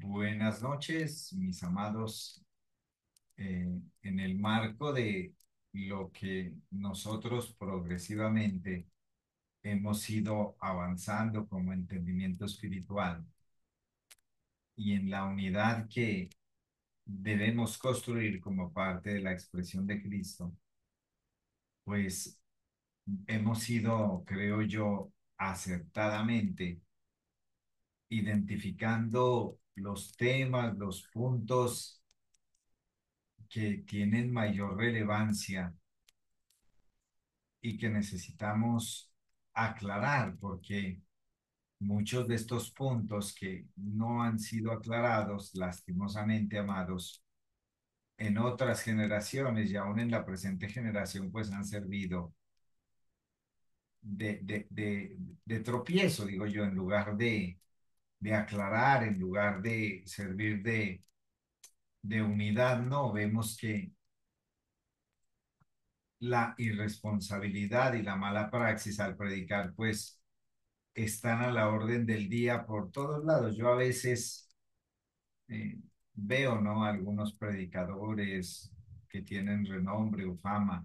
Buenas noches, mis amados. En el marco de lo que nosotros progresivamente hemos ido avanzando como entendimiento espiritual y en la unidad que debemos construir como parte de la expresión de Cristo, pues hemos ido, creo yo, acertadamente identificando los temas, los puntos que tienen mayor relevancia y que necesitamos aclarar, porque muchos de estos puntos que no han sido aclarados, lastimosamente, amados, en otras generaciones y aún en la presente generación, pues han servido de tropiezo, digo yo, en lugar de aclarar, en lugar de servir de unidad, no, vemos que la irresponsabilidad y la mala praxis al predicar, pues están a la orden del día por todos lados. Yo a veces eh, veo, ¿no? Algunos predicadores que tienen renombre o fama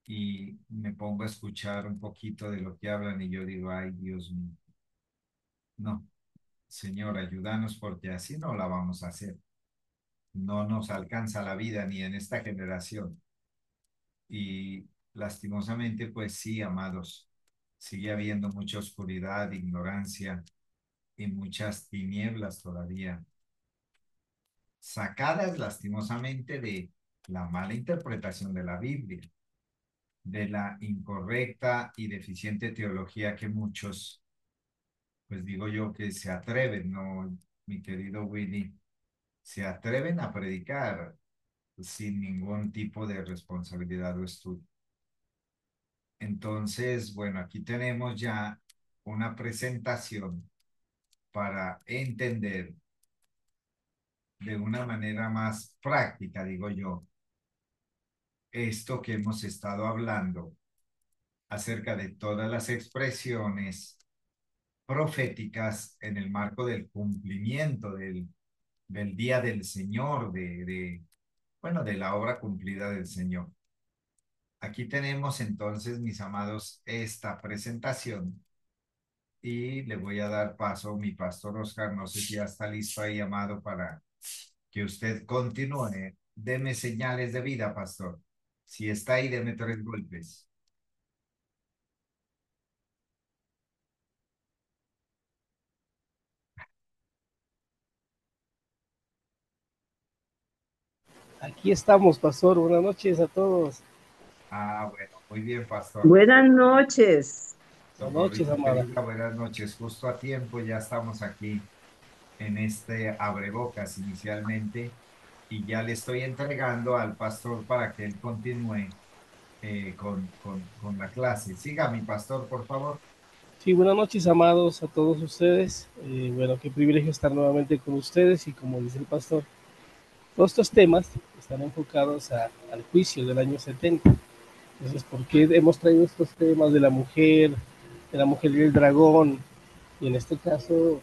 y me pongo a escuchar un poquito de lo que hablan y yo digo, ay, Dios mío, no, Señor, ayúdanos porque así no la vamos a hacer. No nos alcanza la vida ni en esta generación. Y lastimosamente, pues sí, amados, sigue habiendo mucha oscuridad, ignorancia y muchas tinieblas todavía, sacadas lastimosamente de la mala interpretación de la Biblia, de la incorrecta y deficiente teología que muchos, pues digo yo, que se atreven, ¿no? Mi querido Willy, se atreven a predicar sin ningún tipo de responsabilidad o estudio. Entonces, bueno, aquí tenemos ya una presentación para entender de una manera más práctica, digo yo, esto que hemos estado hablando acerca de todas las expresiones proféticas en el marco del cumplimiento del día del Señor, bueno, de la obra cumplida del Señor. Aquí tenemos entonces, mis amados, esta presentación y le voy a dar paso a mi pastor Oscar. No sé si ya está listo ahí, amado, para que usted continúe. Deme señales de vida, pastor. Si está ahí, deme 3 golpes. Aquí estamos, pastor. Buenas noches a todos. Ah, bueno, muy bien, pastor. Buenas noches. Buenas noches, Socorrito amada. querida, buenas noches. Justo a tiempo, ya estamos aquí en este abrebocas inicialmente y ya le estoy entregando al pastor para que él continúe con la clase. Siga, mi pastor, por favor. Sí, buenas noches, amados, a todos ustedes. Bueno, qué privilegio estar nuevamente con ustedes y como dice el pastor, todos estos temas están enfocados al juicio del año 70. Entonces, ¿por qué hemos traído estos temas de la mujer y el dragón? Y en este caso,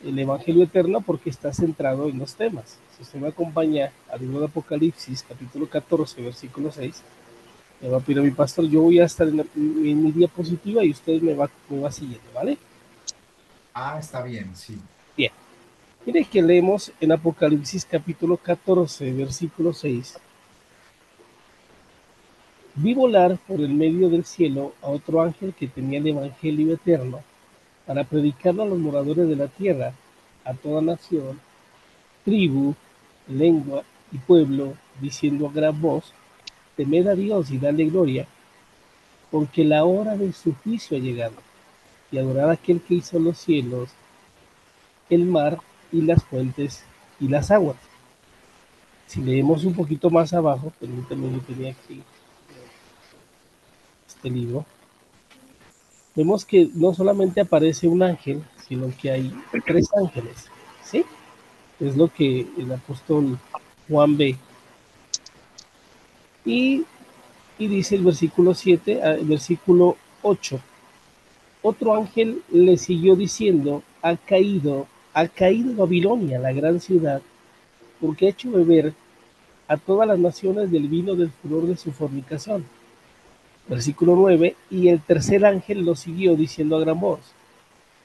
el Evangelio Eterno, porque está centrado en los temas. Si usted me acompaña al libro de Apocalipsis, capítulo 14, versículo 6, me va a pedir a mi pastor, yo voy a estar en mi diapositiva y usted me va siguiendo, ¿vale? Ah, está bien, sí. Bien. Mire que leemos en Apocalipsis capítulo 14, versículo 6. Vi volar por el medio del cielo a otro ángel que tenía el evangelio eterno para predicarlo a los moradores de la tierra, a toda nación, tribu, lengua y pueblo, diciendo a gran voz, temed a Dios y dale gloria, porque la hora de su juicio ha llegado, y adorar a aquel que hizo los cielos, el mar y las fuentes y las aguas. Si leemos un poquito más abajo, permítanme, yo tenía aquí este libro, vemos que no solamente aparece un ángel, sino que hay 3 ángeles, ¿sí? Es lo que el apóstol Juan ve. Y, y dice el versículo 7, el versículo 8, otro ángel le siguió diciendo, ha caído Babilonia, la gran ciudad, porque ha hecho beber a todas las naciones del vino del furor de su fornicación. Versículo 9, y el tercer ángel lo siguió diciendo a gran voz,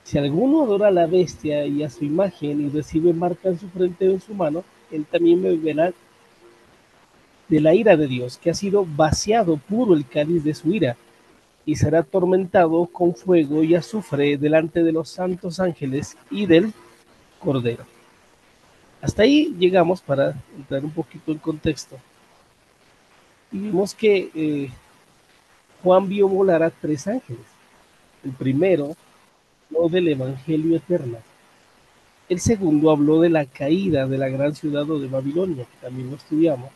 si alguno adora a la bestia y a su imagen y recibe marca en su frente o en su mano, él también beberá de la ira de Dios, que ha sido vaciado puro el cáliz de su ira, y será atormentado con fuego y azufre delante de los santos ángeles y del Cordero. Hasta ahí llegamos para entrar un poquito en contexto. Y vimos que Juan vio volar a tres ángeles. El primero habló del Evangelio eterno. El segundo habló de la caída de la gran ciudad de Babilonia, que también lo estudiamos.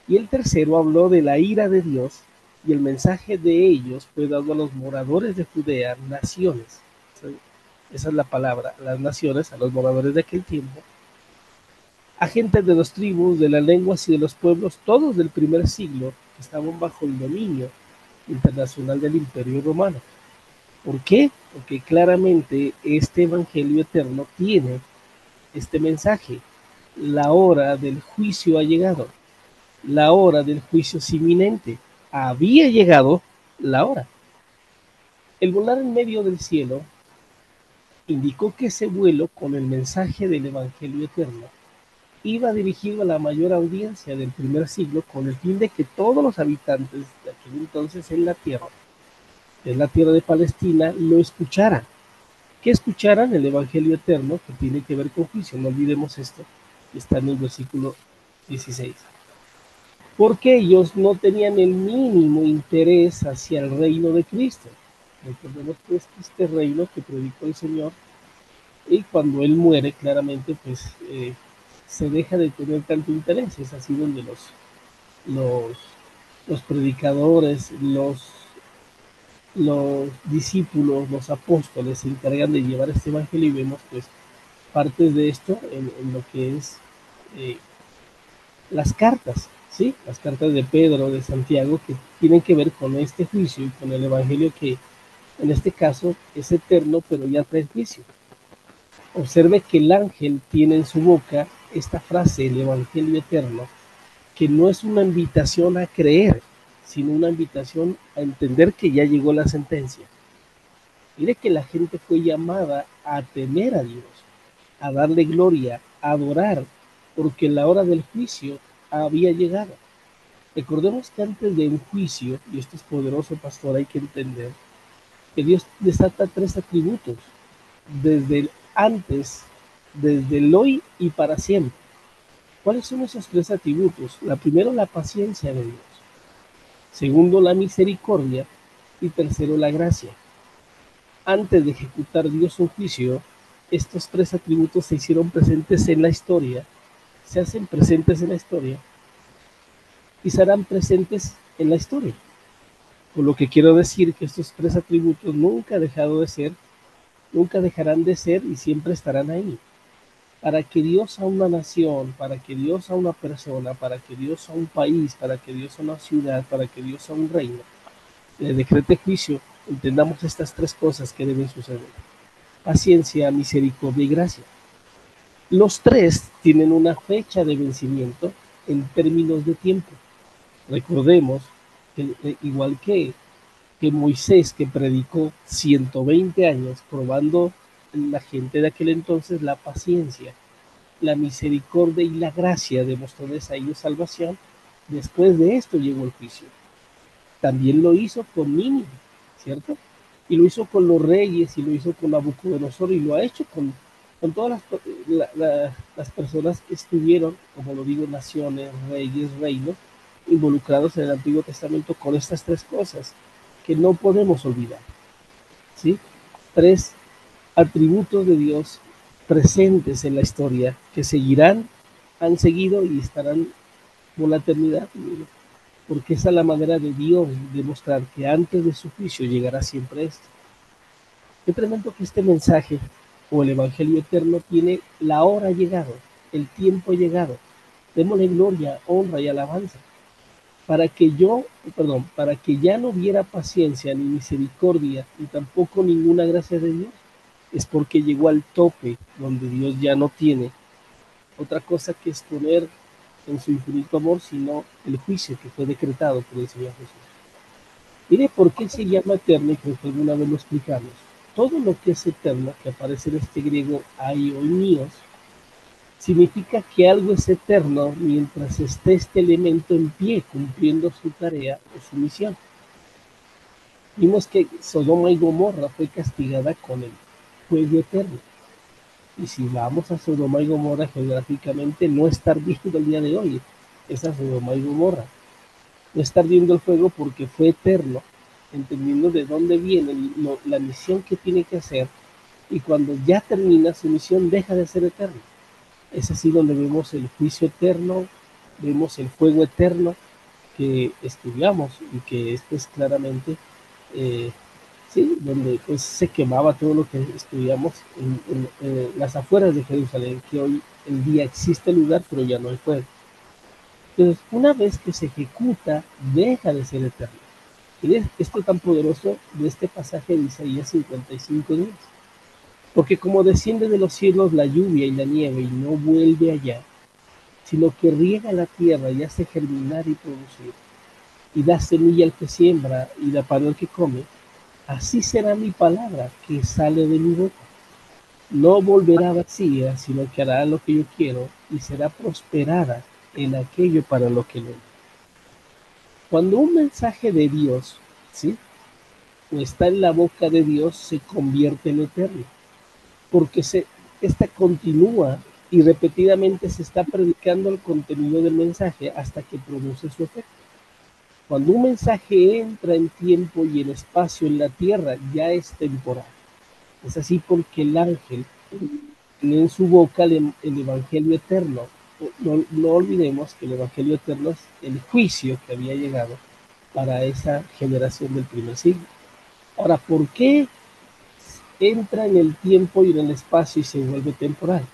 Y el tercero habló de la ira de Dios, y el mensaje de ellos fue dado a los moradores de Judea, naciones. Esa es la palabra, las naciones, a los moradores de aquel tiempo, a gente de las tribus, de las lenguas y de los pueblos, todos del primer siglo, que estaban bajo el dominio internacional del Imperio Romano. ¿Por qué? Porque claramente este Evangelio eterno tiene este mensaje. La hora del juicio ha llegado. La hora del juicio es inminente. Había llegado la hora. El volar en medio del cielo indicó que ese vuelo con el mensaje del Evangelio eterno iba dirigido a la mayor audiencia del primer siglo con el fin de que todos los habitantes de aquel entonces en la tierra de Palestina, lo escucharan. Que escucharan el Evangelio eterno que tiene que ver con juicio. No olvidemos esto, está en el versículo 16. Porque ellos no tenían el mínimo interés hacia el reino de Cristo. Recordemos pues que este reino que predicó el Señor, y cuando Él muere, claramente pues se deja de tener tanto interés. Es así donde los, los predicadores, los discípulos, los apóstoles se encargan de llevar este evangelio y vemos pues partes de esto en lo que es eh, las cartas, ¿sí? Las cartas de Pedro, de Santiago, que tienen que ver con este juicio y con el evangelio que en este caso es eterno, pero ya trae juicio. Observe que el ángel tiene en su boca esta frase, el evangelio eterno, que no es una invitación a creer, sino una invitación a entender que ya llegó la sentencia. Mire que la gente fue llamada a temer a Dios, a darle gloria, a adorar, porque la hora del juicio había llegado. Recordemos que antes de un juicio, y esto es poderoso, pastor, hay que entender, que Dios desata tres atributos, desde el antes, desde el hoy y para siempre. ¿Cuáles son esos tres atributos? La primero, la paciencia de Dios. Segundo, la misericordia. Y tercero, la gracia. Antes de ejecutar Dios un juicio, estos tres atributos se hicieron presentes en la historia, se hacen presentes en la historia y serán presentes en la historia. Por lo que quiero decir que estos tres atributos nunca han dejado de ser, nunca dejarán de ser y siempre estarán ahí. Para que Dios a una nación, para que Dios a una persona, para que Dios a un país, para que Dios a una ciudad, para que Dios a un reino, le decrete juicio, entendamos estas tres cosas que deben suceder: paciencia, misericordia y gracia. Los tres tienen una fecha de vencimiento en términos de tiempo. Recordemos que igual que Moisés, que predicó 120 años probando en la gente de aquel entonces la paciencia, la misericordia y la gracia, demostrándoles a ellos salvación, después de esto llegó el juicio. También lo hizo con Nínive, ¿cierto? Y lo hizo con los reyes, y lo hizo con Nabucodonosor, y lo ha hecho con todas las personas que estuvieron, como lo digo, naciones, reyes, reinos, involucrados en el Antiguo Testamento con estas tres cosas que no podemos olvidar, ¿sí? Tres atributos de Dios presentes en la historia que seguirán, han seguido y estarán por la eternidad, porque esa es la manera de Dios demostrar que antes de su juicio llegará siempre esto. Qué tremendo que este mensaje o el Evangelio eterno tiene la hora llegado, el tiempo llegado. Démosle gloria, honra y alabanza. Para que ya no hubiera paciencia ni misericordia, ni tampoco ninguna gracia de Dios. es porque llegó al tope donde Dios ya no tiene otra cosa que exponer en su infinito amor, sino el juicio que fue decretado por el Señor Jesús. Mire por qué se llama eterno, y creo que alguna vez lo explicamos. Todo lo que es eterno, que aparece en este griego aionios, significa que algo es eterno mientras esté este elemento en pie cumpliendo su tarea o su misión. Vimos que Sodoma y Gomorra fue castigada con el fuego eterno. Y si vamos a Sodoma y Gomorra geográficamente, no estar viendo el día de hoy esa Sodoma y Gomorra. No estar viendo el fuego porque fue eterno, entendiendo de dónde viene la misión que tiene que hacer, y cuando ya termina su misión deja de ser eterno. Es así donde vemos el juicio eterno, vemos el fuego eterno que estudiamos y que es pues claramente, eh, sí, donde pues se quemaba todo lo que estudiamos en las afueras de Jerusalén, que hoy en día existe el lugar, pero ya no hay fuego. Entonces, una vez que se ejecuta, deja de ser eterno. Y esto tan poderoso de este pasaje de Isaías 55:10. Porque como desciende de los cielos la lluvia y la nieve y no vuelve allá, sino que riega la tierra y hace germinar y producir, y da semilla al que siembra y da pan al que come, así será mi palabra que sale de mi boca. No volverá vacía, sino que hará lo que yo quiero y será prosperada en aquello para lo que lo. Cuando un mensaje de Dios, ¿sí?, o está en la boca de Dios, se convierte en eterno, porque esta continúa y repetidamente se está predicando el contenido del mensaje hasta que produce su efecto. Cuando un mensaje entra en tiempo y en espacio en la tierra, ya es temporal. Es así porque el ángel tiene en su boca el evangelio eterno. No olvidemos que el evangelio eterno es el juicio que había llegado para esa generación del primer siglo. Ahora, ¿por qué entra en el tiempo y en el espacio y se vuelve temporal?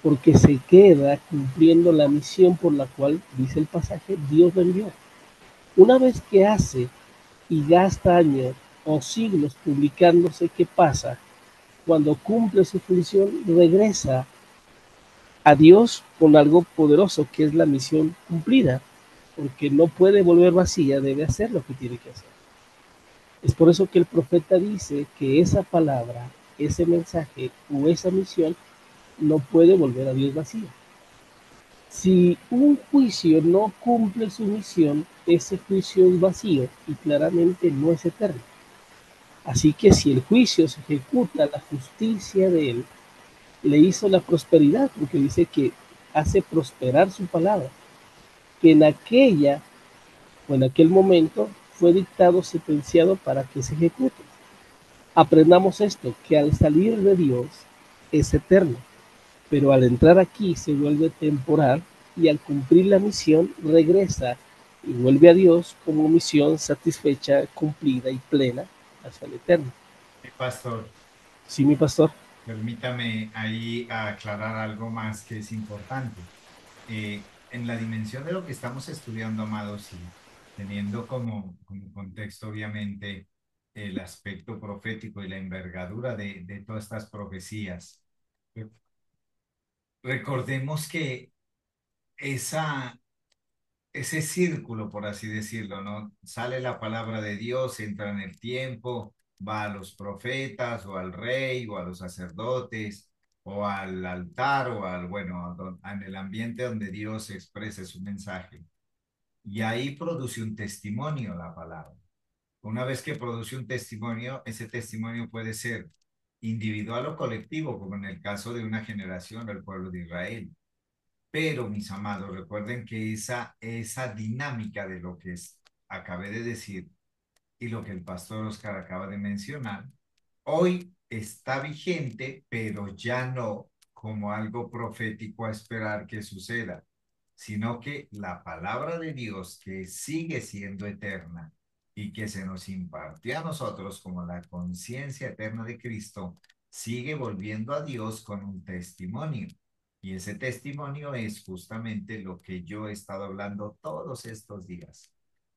Porque se queda cumpliendo la misión por la cual, dice el pasaje, Dios lo envió. Una vez que hace y gasta años o siglos publicándose, ¿qué pasa? Cuando cumple su función, regresa a Dios con algo poderoso, que es la misión cumplida, porque no puede volver vacía, debe hacer lo que tiene que hacer. Es por eso que el profeta dice que esa palabra, ese mensaje o esa misión no puede volver a Dios vacía. Si un juicio no cumple su misión, ese juicio es vacío y claramente no es eterno. Así que si el juicio se ejecuta, la justicia de él le hizo la prosperidad, porque dice que hace prosperar su palabra, que en aquella o en aquel momento fue dictado, sentenciado para que se ejecute. Aprendamos esto, que al salir de Dios es eterno, pero al entrar aquí se vuelve temporal y al cumplir la misión regresa y vuelve a Dios como misión satisfecha, cumplida y plena hacia el eterno. Pastor, Sí, mi pastor. permítame ahí aclarar algo más que es importante. En la dimensión de lo que estamos estudiando, amados, y teniendo como contexto, obviamente, el aspecto profético y la envergadura de todas estas profecías, recordemos que esa, ese círculo, por así decirlo, ¿no? Sale la palabra de Dios, entra en el tiempo, va a los profetas o al rey o a los sacerdotes o al altar o bueno, en el ambiente donde Dios exprese su mensaje. Y ahí produce un testimonio la palabra. Una vez que produce un testimonio, ese testimonio puede ser individual o colectivo, como en el caso de una generación del pueblo de Israel. Pero, mis amados, recuerden que esa dinámica de lo que acabé de decir y lo que el pastor Oscar acaba de mencionar, hoy está vigente, pero ya no como algo profético a esperar que suceda, sino que la palabra de Dios, que sigue siendo eterna y que se nos impartió a nosotros como la conciencia eterna de Cristo, sigue volviendo a Dios con un testimonio. Y ese testimonio es justamente lo que yo he estado hablando todos estos días,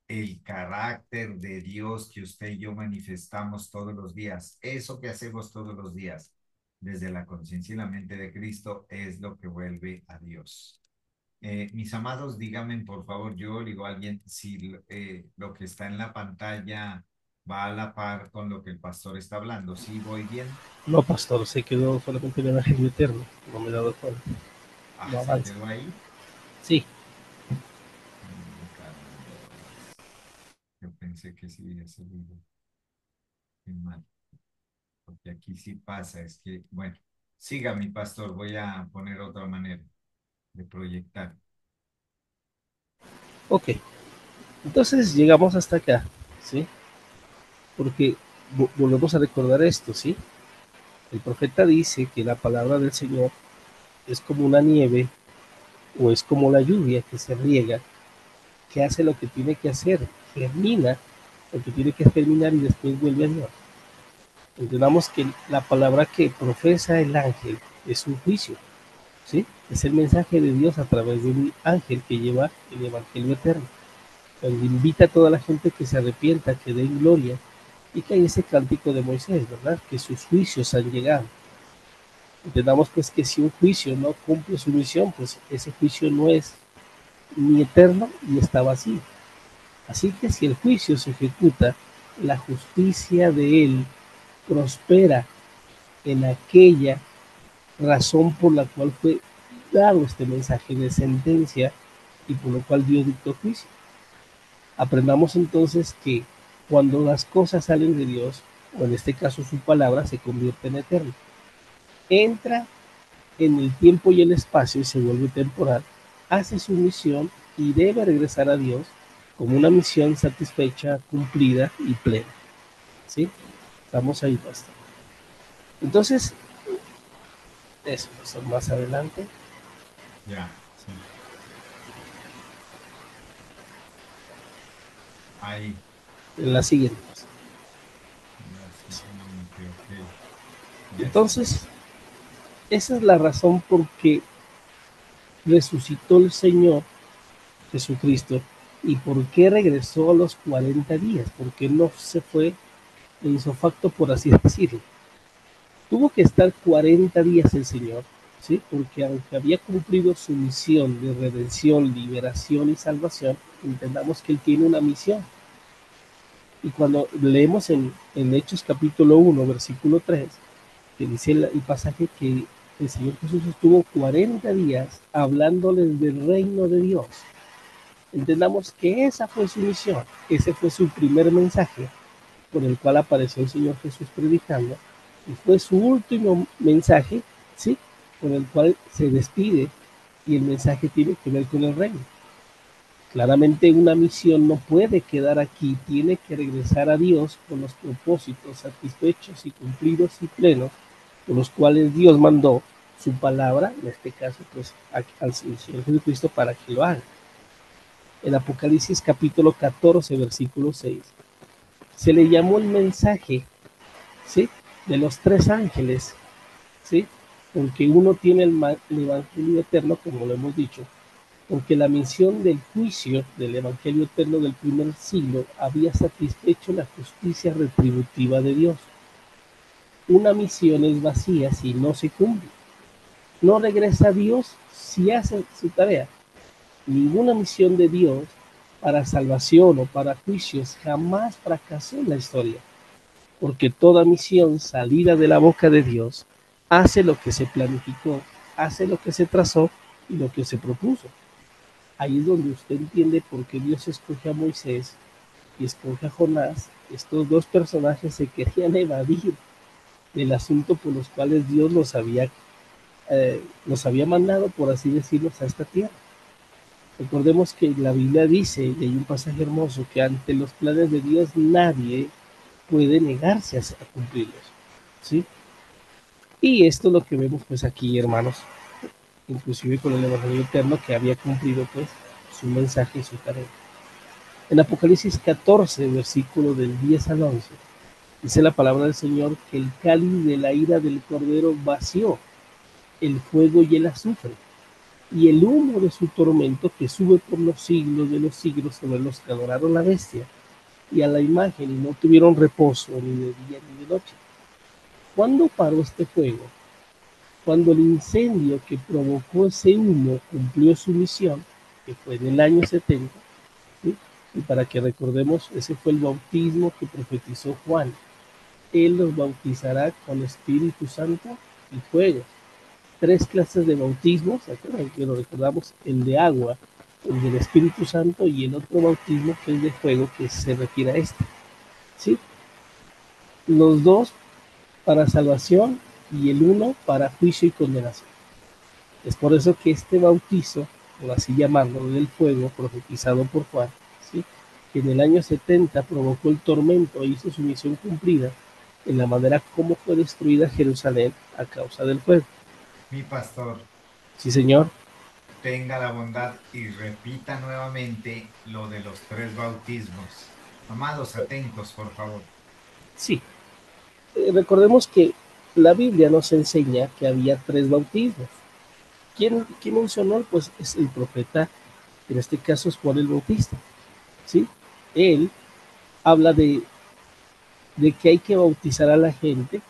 el carácter de Dios que usted y yo manifestamos todos los días, eso que hacemos todos los días, desde la conciencia y la mente de Cristo es lo que vuelve a Dios. Mis amados, díganme por favor, yo digo a alguien, si lo que está en la pantalla va a la par con lo que el pastor está hablando. ¿Sí voy bien? No, pastor, se quedó solamente en el Evangelio eterno. No me he dado cuenta. Ah, No se avanza. quedó ahí. Sí, Carambolas. Yo pensé que sí había salido. Qué mal, porque aquí sí pasa, es que, bueno, siga mi pastor, voy a poner otra manera de proyectar. ok. Entonces llegamos hasta acá, ¿sí? Porque volvemos a recordar esto, ¿sí? El profeta dice que la palabra del Señor es como una nieve o es como la lluvia que se riega, que hace lo que tiene que hacer, germina lo que tiene que germinar y después vuelve a Dios. Entendamos que la palabra que profesa el ángel es un juicio, ¿sí? Es el mensaje de Dios a través de un ángel que lleva el evangelio eterno, donde invita a toda la gente que se arrepienta, que dé gloria, y que hay ese cántico de Moisés, ¿verdad? Que sus juicios han llegado. Entendamos pues que si un juicio no cumple su misión, pues ese juicio no es ni eterno y está vacío. Así que si el juicio se ejecuta, la justicia de él prospera en aquella razón por la cual fue dado este mensaje de sentencia y por lo cual Dios dictó juicio. Aprendamos entonces que cuando las cosas salen de Dios, o en este caso su palabra, se convierte en eterno. Entra en el tiempo y el espacio y se vuelve temporal, hace su misión y debe regresar a Dios como una misión satisfecha, cumplida y plena. ¿Sí? Estamos ahí, pastor. Entonces, eso, más adelante, Ya, sí. Ahí, en la siguiente. Pastor. la siguiente, ok. Ya estoy. Entonces, esa es la razón por que resucitó el Señor Jesucristo y por qué regresó a los 40 días, porque no se fue en facto, por así decirlo. Tuvo que estar 40 días el Señor, ¿sí? Porque aunque había cumplido su misión de redención, liberación y salvación, entendamos que Él tiene una misión. Y cuando leemos en Hechos capítulo 1, versículo 3, que dice el pasaje que el Señor Jesús estuvo 40 días hablándoles del reino de Dios. Entendamos que esa fue su misión, ese fue su primer mensaje por el cual apareció el Señor Jesús predicando, y fue su último mensaje, ¿sí? Con el cual se despide, y el mensaje tiene que ver con el reino. Claramente una misión no puede quedar aquí, tiene que regresar a Dios con los propósitos satisfechos y cumplidos y plenos, por los cuales Dios mandó su palabra, en este caso pues al Señor Jesucristo para que lo haga. En Apocalipsis capítulo 14, versículo 6, se le llamó el mensaje, ¿sí? De los tres ángeles, ¿sí? Porque uno tiene el evangelio eterno, como lo hemos dicho, porque la misión del juicio del evangelio eterno del primer siglo había satisfecho la justicia retributiva de Dios. Una misión es vacía si no se cumple. No regresa a Dios si hace su tarea. Ninguna misión de Dios para salvación o para juicios jamás fracasó en la historia, porque toda misión salida de la boca de Dios hace lo que se planificó, hace lo que se trazó y lo que se propuso. Ahí es donde usted entiende por qué Dios escoge a Moisés y escoge a Jonás. Estos dos personajes se querían evadir del asunto por los cuales Dios los había mandado, por así decirlo, a esta tierra. Recordemos que la Biblia dice, y hay un pasaje hermoso, que ante los planes de Dios nadie puede negarse a cumplirlos, ¿sí? Y esto es lo que vemos pues aquí, hermanos, inclusive con el Evangelio eterno que había cumplido pues su mensaje y su tarea. En Apocalipsis 14, versículo del 10 al 11, dice la palabra del Señor que el cáliz de la ira del Cordero vació el fuego y el azufre, y el humo de su tormento que sube por los siglos de los siglos sobre los que adoraron la bestia y a la imagen y no tuvieron reposo ni de día ni de noche. ¿Cuándo paró este fuego? Cuando el incendio que provocó ese humo cumplió su misión, que fue en el año 70, ¿sí? Y para que recordemos, ese fue el bautismo que profetizó Juan. Él los bautizará con Espíritu Santo y fuego. Tres clases de bautismo, ¿se acuerdan? Que lo recordamos, el de agua, el del Espíritu Santo y el otro bautismo que es de fuego, que se refiere a este, ¿sí? Los dos para salvación y el uno para juicio y condenación. Es por eso que este bautizo, por así llamarlo, del fuego, profetizado por Juan, ¿sí? Que en el año 70 provocó el tormento e hizo su misión cumplida en la manera como fue destruida Jerusalén a causa del fuego. Mi pastor, Sí, señor. tenga la bondad y repita nuevamente lo de los tres bautismos. Amados, atentos, por favor. Sí. Recordemos que la Biblia nos enseña que había tres bautismos. ¿Quién mencionó? Pues es el profeta, en este caso es Juan el Bautista, ¿sí? Él habla de que hay que bautizar a la gente,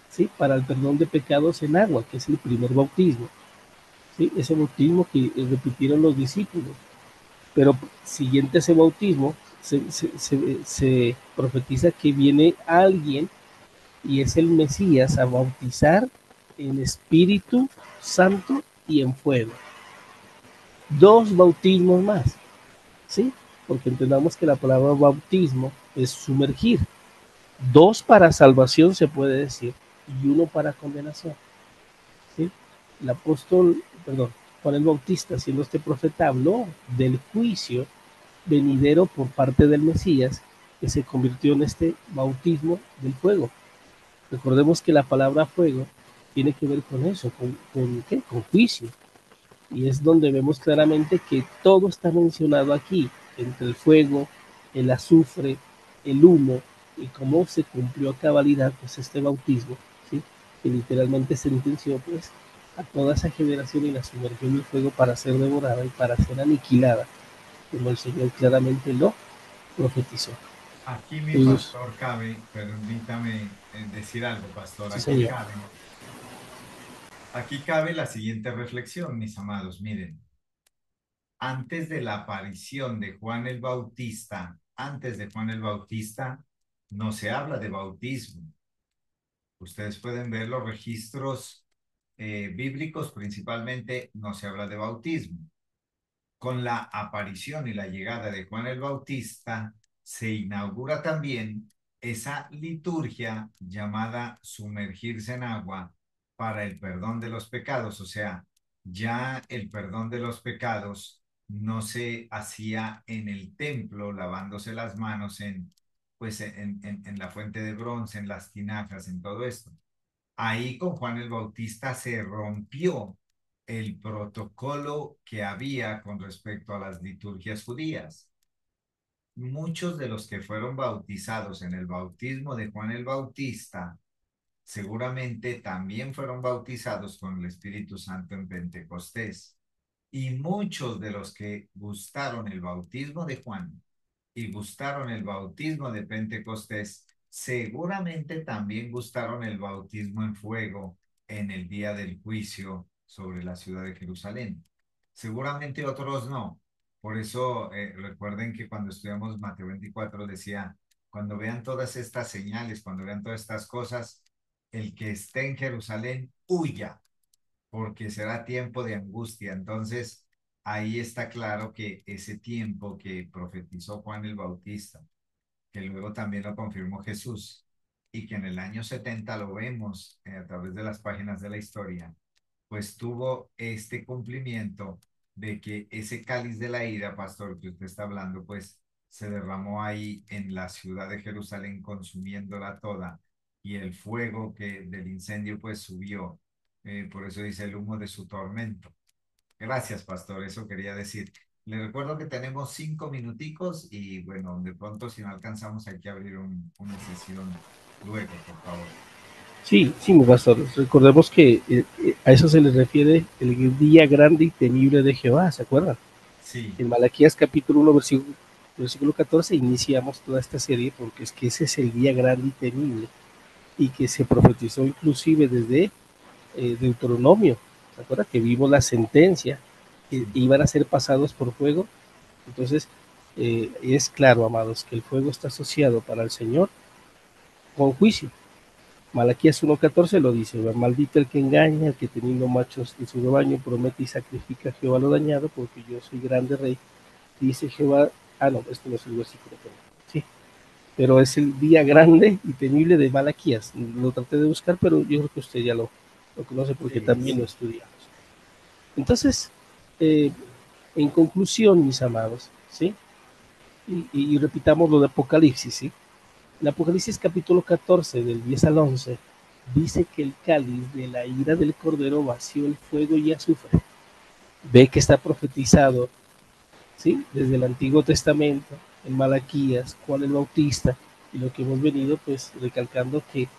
¿sí? Para el perdón de pecados en agua, que es el primer bautismo, ¿sí? Ese bautismo que repitieron los discípulos. Pero siguiente a ese bautismo, se profetiza que viene alguien y es el Mesías a bautizar en Espíritu Santo y en fuego. Dos bautismos más, ¿sí? Porque entendamos que la palabra bautismo es sumergir. Dos para salvación se puede decir y uno para condenación, ¿sí? El apóstol, perdón, Juan el Bautista, siendo este profeta, habló del juicio venidero por parte del Mesías que se convirtió en este bautismo del fuego. Recordemos que la palabra fuego tiene que ver con eso, ¿qué? Con juicio. Y es donde vemos claramente que todo está mencionado aquí, entre el fuego, el azufre, el humo, y cómo se cumplió a cabalidad pues este bautismo, ¿sí? Que literalmente sentenció pues a toda esa generación y la sumergió en el fuego para ser devorada y para ser aniquilada, como el Señor claramente lo profetizó. Aquí mi Entonces, pastor cabe, permítame decir algo, pastor, sí, señor. aquí cabe la siguiente reflexión, mis amados, miren, antes de la aparición de Juan el Bautista, antes de Juan el Bautista, no se habla de bautismo. Ustedes pueden ver los registros bíblicos, principalmente no se habla de bautismo. Con la aparición y la llegada de Juan el Bautista, se inaugura también esa liturgia llamada sumergirse en agua para el perdón de los pecados. O sea, ya el perdón de los pecados no se hacía en el templo lavándose las manos pues en la fuente de bronce, en las tinajas, en todo esto. Ahí con Juan el Bautista se rompió el protocolo que había con respecto a las liturgias judías. Muchos de los que fueron bautizados en el bautismo de Juan el Bautista seguramente también fueron bautizados con el Espíritu Santo en Pentecostés. Y muchos de los que gustaron el bautismo de Juan y gustaron el bautismo de Pentecostés, seguramente también gustaron el bautismo en fuego en el día del juicio sobre la ciudad de Jerusalén. Seguramente otros no. Por eso recuerden que cuando estudiamos Mateo 24 decía, cuando vean todas estas señales, cuando vean todas estas cosas, el que esté en Jerusalén, huya, porque será tiempo de angustia. Entonces, ahí está claro que ese tiempo que profetizó Juan el Bautista, que luego también lo confirmó Jesús, y que en el año 70 lo vemos a través de las páginas de la historia, pues tuvo este cumplimiento de que ese cáliz de la ira, pastor, que usted está hablando, pues se derramó ahí en la ciudad de Jerusalén, consumiéndola toda, y el fuego del incendio pues subió. Por eso dice el humo de su tormento. Gracias, pastor, eso quería decir. Le recuerdo que tenemos 5 minuticos y bueno, de pronto si no alcanzamos hay que abrir una sesión luego, por favor. Sí, sí, mi pastor. Recordemos que a eso se le refiere el día grande y temible de Jehová, ¿se acuerdan? Sí, En Malaquías capítulo 1, versículo 14, iniciamos toda esta serie porque es que ese es el día grande y temible y que se profetizó inclusive desde Deuteronomio. ¿Se acuerda que vimos la sentencia? Que Sí, iban a ser pasados por fuego. Entonces, es claro, amados, que el fuego está asociado para el Señor con juicio. Malaquías 1:14 lo dice: maldito el que engaña, el que teniendo machos de su rebaño promete y sacrifica a Jehová lo dañado, porque yo soy grande rey, dice Jehová. Ah, no, esto no es el versículo, sí, pero es el día grande y temible de Malaquías. Lo traté de buscar, pero yo creo que usted ya lo conoce porque sí, también lo sí. estudiamos. Entonces, eh, en conclusión, mis amados, ¿sí? Y repitamos lo de Apocalipsis, ¿sí? En Apocalipsis capítulo 14, del 10 al 11, dice que el cáliz de la ira del Cordero vació el fuego y azufre. Ve que está profetizado, ¿sí? Desde el Antiguo Testamento, en Malaquías, Juan el Bautista, y lo que hemos venido pues recalcando que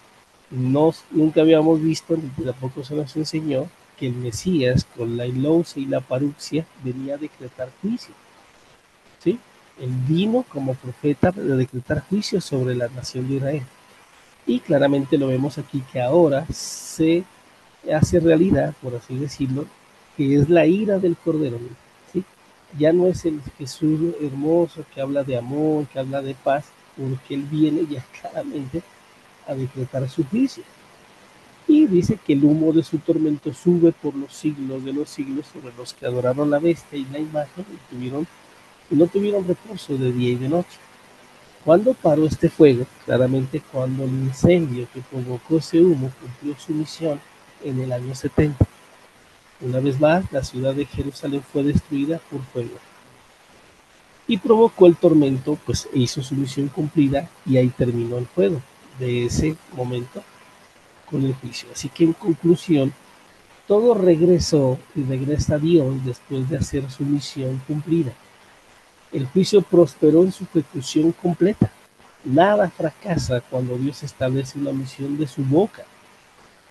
nunca habíamos visto, ni tampoco se nos enseñó, que el Mesías con la ilousia y la paruxia venía a decretar juicio, ¿sí? Él vino como profeta para decretar juicio sobre la nación de Israel. Y claramente lo vemos aquí que ahora se hace realidad, por así decirlo, que es la ira del Cordero, ¿sí? Ya no es el Jesús hermoso que habla de amor, que habla de paz, porque Él viene ya claramente a decretar su juicio. Y dice que el humo de su tormento sube por los siglos de los siglos sobre los que adoraron la bestia y la imagen y no tuvieron reposo de día y de noche. ¿Cuándo paró este fuego? Claramente cuando el incendio que provocó ese humo cumplió su misión en el año 70. Una vez más, la ciudad de Jerusalén fue destruida por fuego y provocó el tormento, pues hizo su misión cumplida y ahí terminó el fuego de ese momento con el juicio. Así que en conclusión, todo regresó y regresa a Dios después de hacer su misión cumplida. El juicio prosperó en su ejecución completa. Nada fracasa cuando Dios establece una misión de su boca.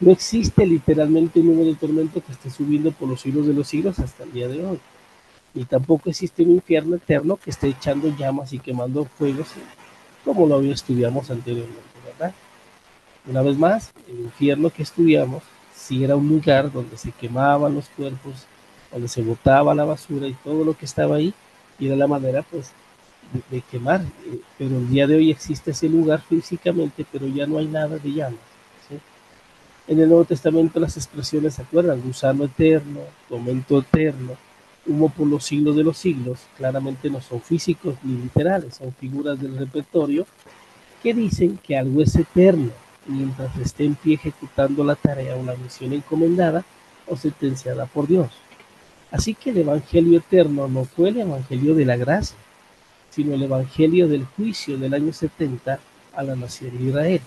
No existe literalmente un humo de tormento que esté subiendo por los siglos de los siglos hasta el día de hoy. Ni tampoco existe un infierno eterno que esté echando llamas y quemando fuegos, como lo estudiamos anteriormente, ¿verdad? Una vez más, el infierno que estudiamos sí era un lugar donde se quemaban los cuerpos, donde se botaba la basura y todo lo que estaba ahí, y era la manera pues de quemar. Pero el día de hoy existe ese lugar físicamente, pero ya no hay nada de llamas, ¿sí? En el Nuevo Testamento las expresiones, ¿se acuerdan? Gusano eterno, tormento eterno, humo por los siglos de los siglos, claramente no son físicos ni literales, son figuras del repertorio que dicen que algo es eterno mientras esté en pie ejecutando la tarea o la misión encomendada o sentenciada por Dios. Así que el Evangelio eterno no fue el Evangelio de la gracia, sino el Evangelio del juicio del año 70 a la nación de Israel.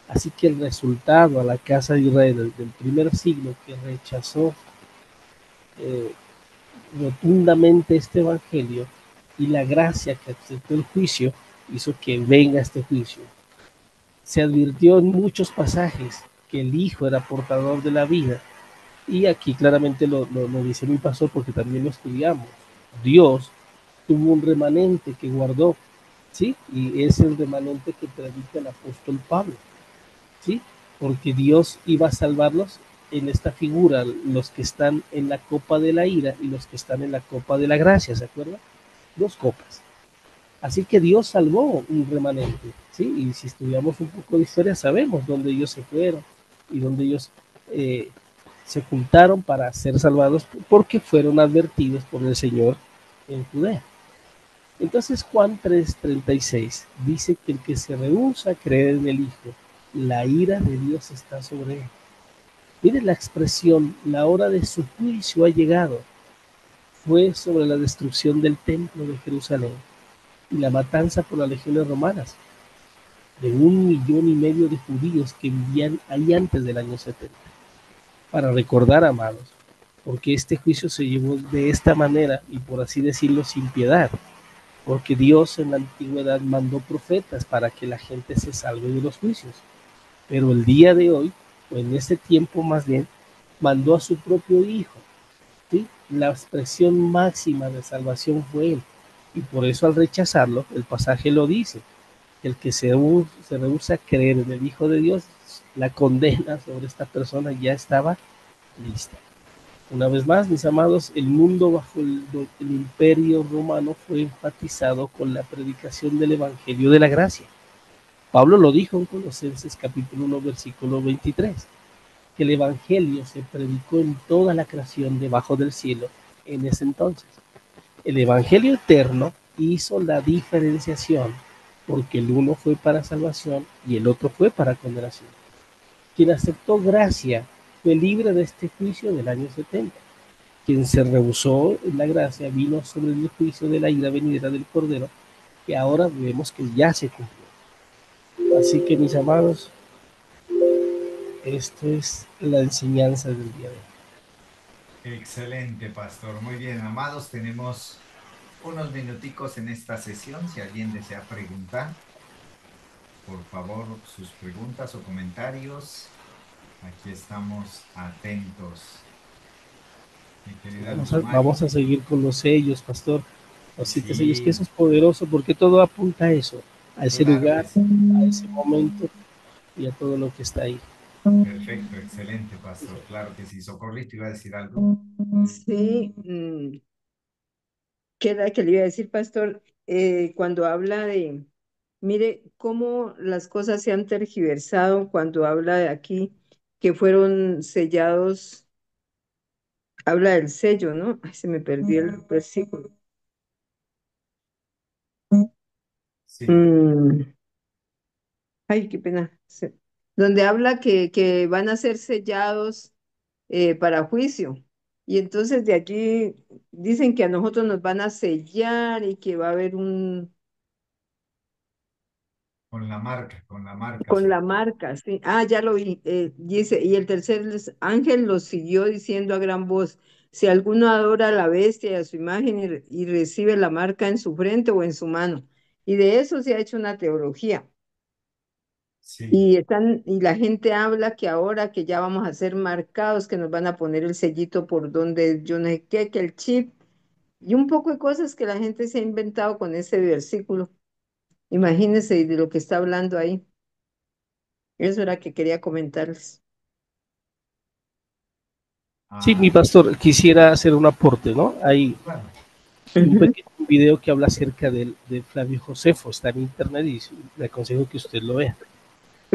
Así que el resultado a la casa de Israel del primer siglo que rechazó eh, rotundamente este Evangelio y la gracia que aceptó el juicio hizo que venga este juicio. Se advirtió en muchos pasajes que el Hijo era portador de la vida, y aquí claramente lo dice mi pastor porque también lo estudiamos. Dios tuvo un remanente que guardó, ¿sí? Y es el remanente que predica el apóstol Pablo, ¿sí? Porque Dios iba a salvarlos en esta figura, los que están en la copa de la ira y los que están en la copa de la gracia, ¿se acuerdan? Dos copas. Así que Dios salvó un remanente, ¿sí? Y si estudiamos un poco de historia, sabemos dónde ellos se fueron y dónde ellos eh, se juntaron para ser salvados porque fueron advertidos por el Señor en Judea. Entonces Juan 3:36 dice que el que se rehúsa a creer en el Hijo, la ira de Dios está sobre él. Mire la expresión, la hora de su juicio ha llegado. Fue sobre la destrucción del templo de Jerusalén y la matanza por las legiones romanas de 1,5 millones de judíos que vivían ahí antes del año 70. Para recordar, amados, porque este juicio se llevó de esta manera y por así decirlo sin piedad, porque Dios en la antigüedad mandó profetas para que la gente se salve de los juicios, pero el día de hoy, o en ese tiempo más bien, mandó a su propio Hijo, ¿sí? La expresión máxima de salvación fue Él, y por eso al rechazarlo, el pasaje lo dice: el que se rehúsa a creer en el Hijo de Dios la condena sobre esta persona ya estaba lista. Una vez más, mis amados, el mundo bajo el imperio romano fue enfatizado con la predicación del Evangelio de la Gracia. Pablo lo dijo en Colosenses capítulo 1, versículo 23, que el Evangelio se predicó en toda la creación debajo del cielo en ese entonces. El Evangelio eterno hizo la diferenciación porque el uno fue para salvación y el otro fue para condenación. Quien aceptó gracia fue libre de este juicio del año 70. Quien se rehusó en la gracia vino sobre el juicio de la ira venidera del Cordero, que ahora vemos que ya se cumplió. Así que, mis amados, esto es la enseñanza del día de hoy. Excelente, pastor. Muy bien, amados, tenemos unos minuticos en esta sesión. Si alguien desea preguntar, por favor, sus preguntas o comentarios. Aquí estamos atentos. Mi querida Vamos Luz a, Mari. vamos a seguir con los sellos, pastor. Los 7 sellos, que eso Sí, es poderoso, porque todo apunta a eso, a ese claro lugar, que sí. a ese momento y a todo lo que está ahí. Perfecto, excelente, pastor. Claro que sí. Socorrito, iba a decir algo. Sí, ¿qué era que le iba a decir, pastor? Cuando habla de, mire cómo las cosas se han tergiversado cuando habla de aquí que fueron sellados, habla del sello, ¿no? Ay, se me perdió el versículo. Sí, Mm, ay, qué pena. Donde habla que van a ser sellados para juicio. Y entonces de allí dicen que a nosotros nos van a sellar y que va a haber un, con la marca, con sí. la marca, sí. Ah, ya lo vi. Dice, y el tercer ángel los siguió diciendo a gran voz, si alguno adora a la bestia y a su imagen y recibe la marca en su frente o en su mano. Y de eso se ha hecho una teología. Sí, Y están, y la gente habla que ahora que ya vamos a ser marcados, que nos van a poner el sellito por donde yo no sé qué, que el chip, y un poco de cosas que la gente se ha inventado con ese versículo. Imagínense de lo que está hablando ahí. Eso era que quería comentarles. Sí, mi ah, pastor, quisiera hacer un aporte, ¿no? Hay claro. un Ujú. pequeño video que habla acerca de Flavio Josefo, está en internet y le aconsejo que usted lo vea.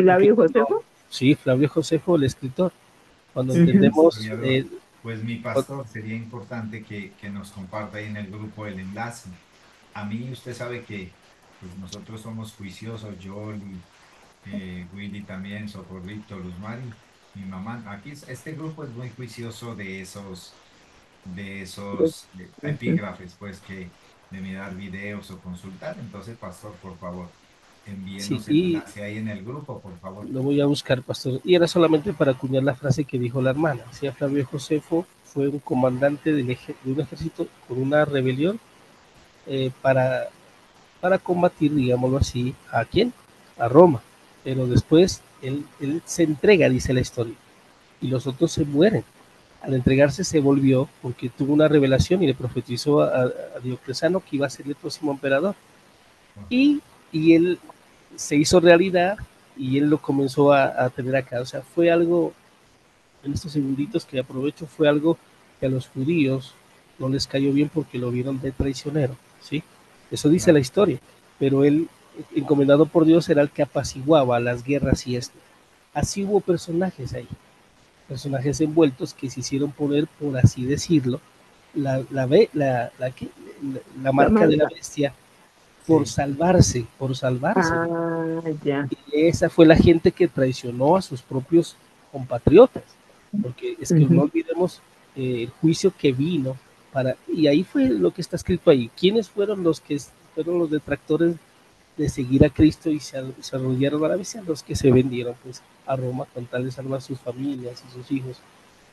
Porque Flavio Josefo. sí, Flavio Josefo, el escritor, cuando Ujú. entendemos, Historiador. Pues mi pastor, sería importante que nos comparta ahí en el grupo el enlace. A mí usted sabe que pues nosotros somos juiciosos, Yoli, Willy también, Socorrito, Luz Mari, mi mamá. Aquí este grupo es muy juicioso de esos Ujú. epígrafes, pues que de mirar videos o consultar. Entonces, pastor, por favor, sí, envíenos el y enlace ahí en el grupo, por favor. lo voy a buscar, pastor. Y era solamente para acuñar la frase que dijo la hermana. Sí, Flavio Josefo fue un comandante de un ejército con una rebelión eh, para, para combatir, digámoslo así, ¿a quién? A Roma. Pero después él se entrega, dice la historia, y los otros se mueren. Al entregarse se volvió porque tuvo una revelación y le profetizó a Diocleciano que iba a ser el próximo emperador. Y, y él se hizo realidad y él lo comenzó a tener acá. O sea, fue algo, en estos segunditos que aprovecho, fue algo que a los judíos no les cayó bien porque lo vieron de traicionero, ¿sí? Eso dice la Claro, historia. Pero él, encomendado por Dios, era el que apaciguaba las guerras y esto. Así hubo personajes ahí, personajes envueltos que se hicieron poner, por así decirlo, la La marca de la marca. bestia sí, por salvarse. Ah, ya. Y esa fue la gente que traicionó a sus propios compatriotas, porque es que no Ujú. olvidemos el juicio que vino para, y ahí fue lo que está escrito ahí. ¿Quiénes fueron los que fueron los detractores de seguir a Cristo y se arrodillaron a la bestia? Los que se vendieron pues a Roma con tal de salvar sus familias y sus hijos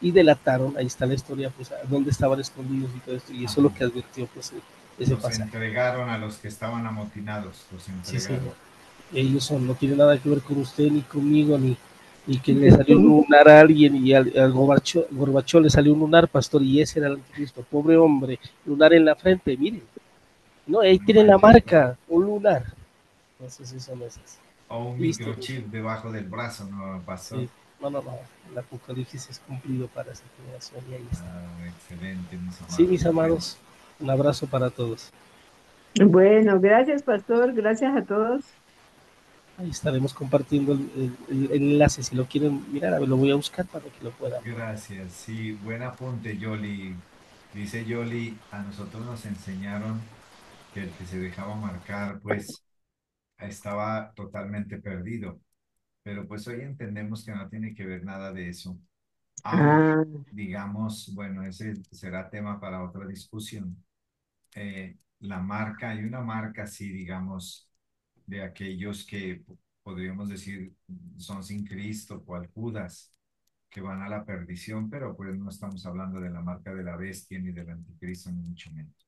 y delataron, ahí está la historia, pues a dónde estaban escondidos y todo esto, y eso es lo amén. que advirtió pues ese Los pasaje. entregaron a los que estaban amotinados, los Sí, señor. entregaron. Ellos son, no tienen nada que ver con usted ni conmigo, ni que le salió un lunar a alguien y al Gorbachov le salió un lunar, pastor, y ese era el anticristo. Pobre hombre, lunar en la frente, miren. No, ahí No tienen la manches, marca, un lunar. Entonces, eso no es así. O un Listo. microchip debajo del brazo, ¿no, Sí, pastor? no, no, no. El apocalipsis es cumplido para esa generación y ahí está. Ah, excelente, mis Sí, amados. mis Bueno, amados, un abrazo para todos. Bueno, gracias, pastor. Gracias a todos. Ahí estaremos compartiendo el enlace. Si lo quieren mirar, a ver, lo voy a buscar para que lo puedan ver. gracias. Sí, buen apunte, Yoli. Dice Yoli, a nosotros nos enseñaron que el que se dejaba marcar, pues estaba totalmente perdido. Pero pues hoy entendemos que no tiene que ver nada de eso. Aunque, Ah, digamos, bueno, ese será tema para otra discusión. La marca, hay una marca, sí, digamos, de aquellos que podríamos decir son sin Cristo, cual Judas, que van a la perdición, pero pues no estamos hablando de la marca de la bestia ni del anticristo, ni mucho menos.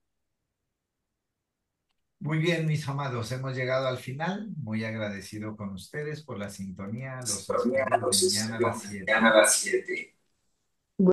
Muy bien, mis amados, hemos llegado al final. Muy agradecido con ustedes por la sintonía. Los espero Los mañana a espero las 7. mañana a las 7.